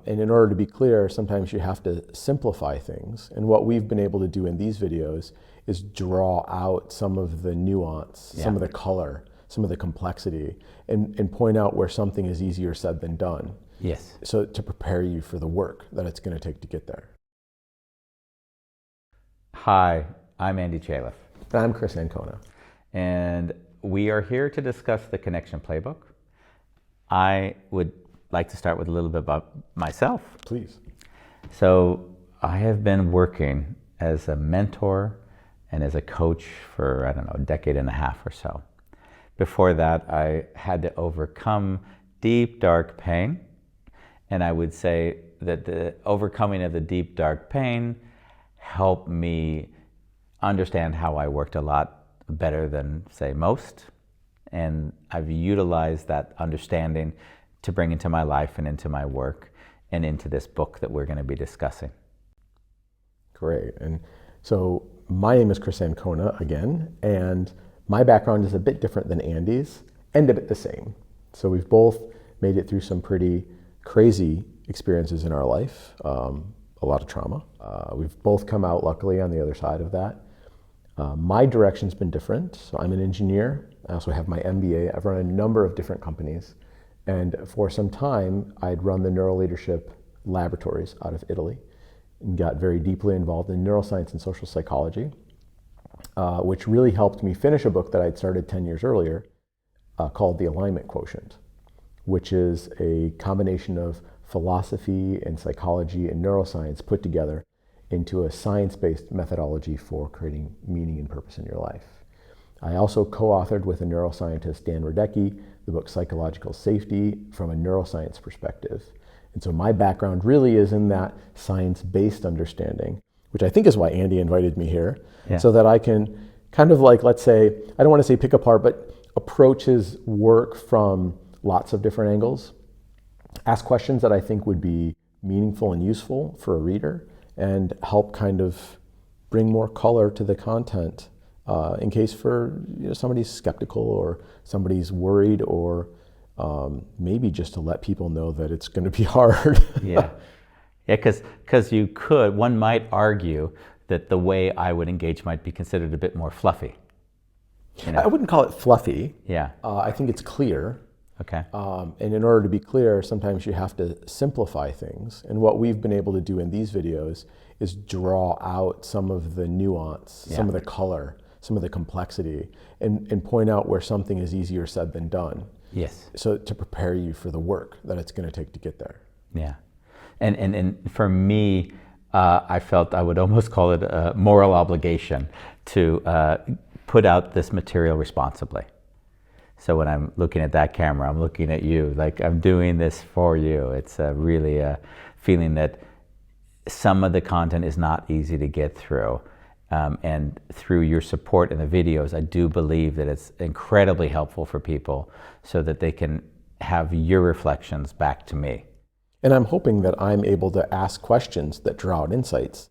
And in order to be clear, sometimes you have to simplify things. And what we've been able to do in these videos is draw out some of the nuance, some of the color, some of the complexity, and point out where something is easier said than done. Yes. So to prepare you for the work that it's going to take to get there. Hi, I'm Andy Chaliff. And I'm Chris Ancona. And we are here to discuss the Connection Playbook. I would like to start with a little bit about myself. Please. So I have been working as a mentor and as a coach for, I don't know, a decade and a half or so. Before that, I had to overcome deep, dark pain. And I would say that the overcoming of the deep, dark pain helped me understand how I worked a lot better than, say, most. And I've utilized that understanding to bring into my life and into my work and into this book that we're going to be discussing. Great. And so my name is Chris Ancona again, and my background is a bit different than Andy's and a bit the same. So we've both made it through some pretty crazy experiences in our life, a lot of trauma. We've both come out luckily on the other side of that. My direction's been different. So I'm an engineer. I also have my MBA. I've run a number of different companies. And for some time, I'd run the neuroleadership laboratories out of Italy and got very deeply involved in neuroscience and social psychology, which really helped me finish a book that I'd started 10 years earlier called The Alignment Quotient, which is a combination of philosophy and psychology and neuroscience put together into a science-based methodology for creating meaning and purpose in your life. I also co-authored with a neuroscientist, Dan Radecki, the book Psychological Safety from a neuroscience perspective. And so my background really is in that science-based understanding, which I think is why Andy invited me here, so that I can kind of like, let's say, I don't want to say pick apart, but approach his work from lots of different angles, ask questions that I think would be meaningful and useful for a reader, and help kind of bring more color to the content in case for somebody's skeptical or somebody's worried, or maybe just to let people know that it's going to be hard. Because one might argue that the way I would engage might be considered a bit more fluffy. I wouldn't call it fluffy. Yeah. I think it's clear. Okay. And in order to be clear, sometimes you have to simplify things. And what we've been able to do in these videos is draw out some of the nuance, some of the color, some of the complexity, and point out where something is easier said than done. Yes. So to prepare you for the work that it's going to take to get there. Yeah. And for me, I felt I would almost call it a moral obligation to put out this material responsibly. So when I'm looking at that camera, I'm looking at you, like I'm doing this for you. It's really a feeling that some of the content is not easy to get through. And through your support in the videos, I do believe that it's incredibly helpful for people so that they can have your reflections back to me. And I'm hoping that I'm able to ask questions that draw out insights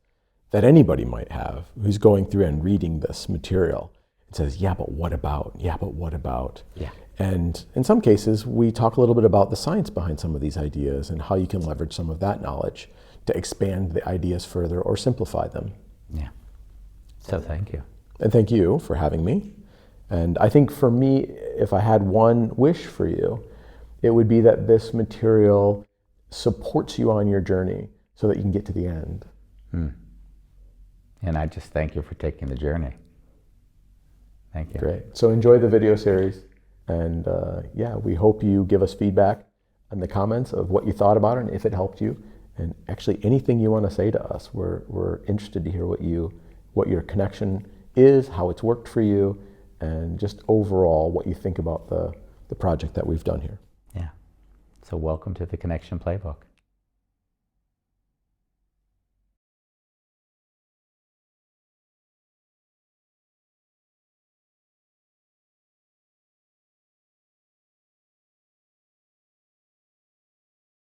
that anybody might have who's going through and reading this material. It says, yeah, but what about? Yeah, but what about? Yeah. And in some cases, we talk a little bit about the science behind some of these ideas and how you can leverage some of that knowledge to expand the ideas further or simplify them. Yeah. So thank you. And thank you for having me. And I think for me, if I had one wish for you, it would be that this material supports you on your journey so that you can get to the end. And I just thank you for taking the journey. Thank you. Great. So enjoy the video series. And we hope you give us feedback in the comments of what you thought about it and if it helped you. And actually anything you want to say to us, we're interested to hear what your connection is, how it's worked for you, and just overall what you think about the project that we've done here. Yeah. So welcome to the Connection Playbook.